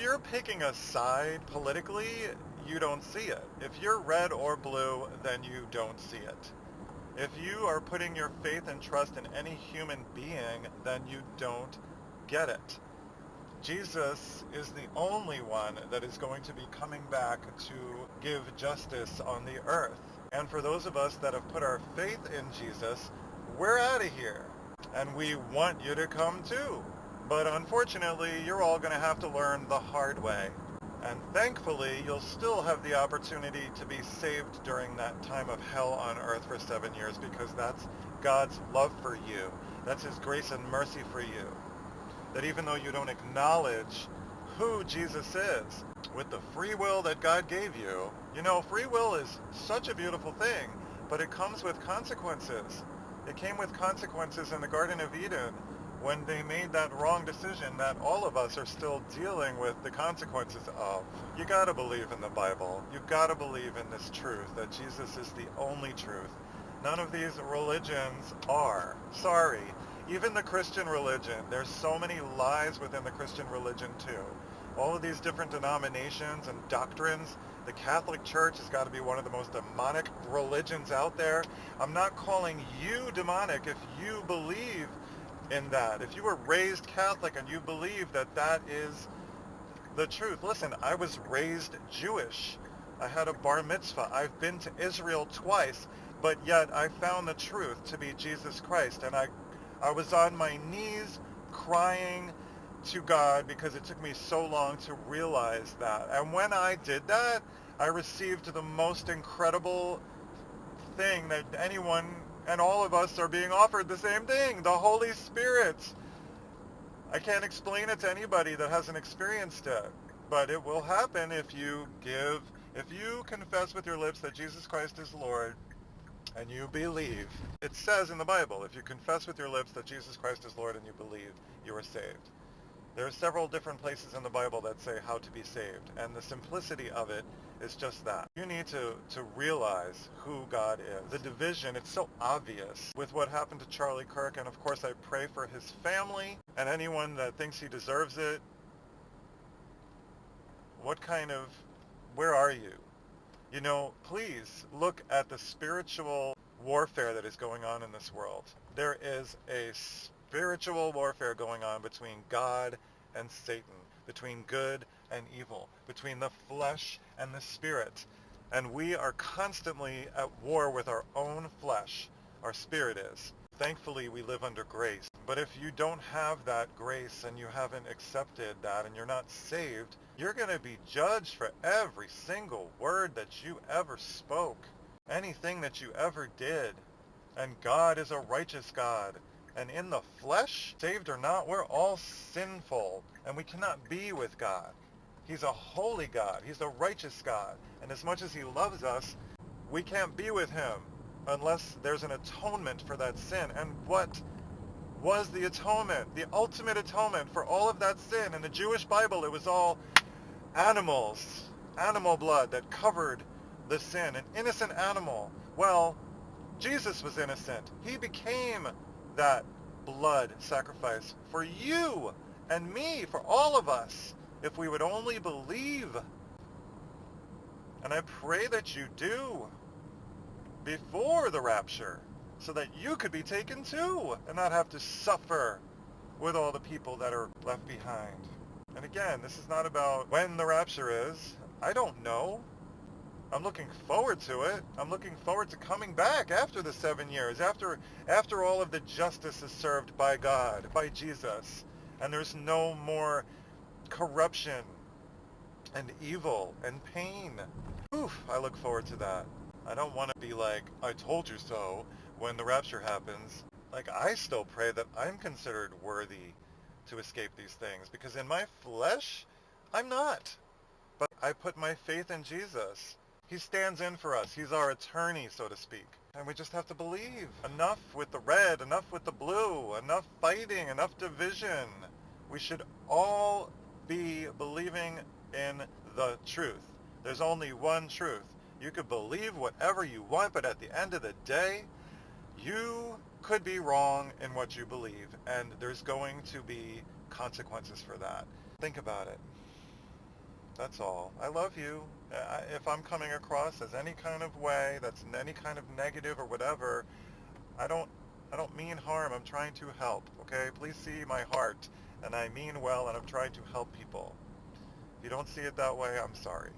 you're picking a side politically, you don't see it. If you're red or blue, then you don't see it. If you are putting your faith and trust in any human being, then you don't get it. Jesus is the only one that is going to be coming back to give justice on the earth. And for those of us that have put our faith in Jesus, we're out of here. And we want you to come too. But unfortunately, you're all going to have to learn the hard way. And thankfully, you'll still have the opportunity to be saved during that time of hell on earth for 7 years, because that's God's love for you. That's his grace and mercy for you. That even though you don't acknowledge who Jesus is, with the free will that God gave you, you know, free will is such a beautiful thing, but it comes with consequences. It came with consequences in the Garden of Eden when they made that wrong decision that all of us are still dealing with the consequences of. You gotta believe in the Bible. You gotta believe in this truth, that Jesus is the only truth. None of these religions are. Sorry. Even the Christian religion, there's so many lies within the Christian religion too. All of these different denominations and doctrines. The Catholic Church has got to be one of the most demonic religions out there. I'm not calling you demonic if you believe in that. If you were raised Catholic and you believe that that is the truth. Listen, I was raised Jewish. I had a bar mitzvah. I've been to Israel twice, but yet I found the truth to be Jesus Christ. And I was on my knees crying to God because it took me so long to realize that. And when I did that, I received the most incredible thing that anyone and all of us are being offered the same thing, the Holy Spirit. I can't explain it to anybody that hasn't experienced it, but it will happen if you confess with your lips that Jesus Christ is Lord, and you believe. It says in the Bible, if you confess with your lips that Jesus Christ is Lord and you believe, you are saved. There are several different places in the Bible that say how to be saved, and the simplicity of it is just that. You need to realize who God is. The division, it's so obvious with what happened to Charlie Kirk, and of course I pray for his family and anyone that thinks he deserves it. Where are you? You know, please look at the spiritual warfare that is going on in this world. There is a spiritual warfare going on between God and Satan, between good and evil, between the flesh and the spirit. And we are constantly at war with our own flesh. Our spirit is. Thankfully, we live under grace. But if you don't have that grace and you haven't accepted that and you're not saved, you're going to be judged for every single word that you ever spoke, anything that you ever did. And God is a righteous God. And in the flesh, saved or not, we're all sinful. And we cannot be with God. He's a holy God. He's a righteous God. And as much as he loves us, we can't be with him unless there's an atonement for that sin. And what was the atonement? The ultimate atonement for all of that sin. In the Jewish Bible, it was all animals, animal blood that covered the sin, an innocent animal. Well, Jesus was innocent. He became that blood sacrifice for you and me, for all of us, if we would only believe. And I pray that you do before the rapture, so that you could be taken too and not have to suffer with all the people that are left behind. And again, this is not about when the rapture is. I don't know. I'm looking forward to it. I'm looking forward to coming back after the 7 years, after all of the justice is served by God, by Jesus, and there's no more corruption and evil and pain. Oof, I look forward to that. I don't want to be like, I told you so, when the rapture happens. Like, I still pray that I'm considered worthy to escape these things, because in my flesh, I'm not. But I put my faith in Jesus. He stands in for us. He's our attorney, so to speak. And we just have to believe. Enough with the red, enough with the blue, enough fighting, enough division. We should all be believing in the truth. There's only one truth. You could believe whatever you want, but at the end of the day, you could be wrong in what you believe, and there's going to be consequences for that. Think about it. That's all. I love you. If I'm coming across as any kind of way that's any kind of negative or whatever, I don't I don't mean harm. I'm trying to help. Okay? Please see my heart, and I mean well, and I'm trying to help people. If you don't see it that way, I'm sorry.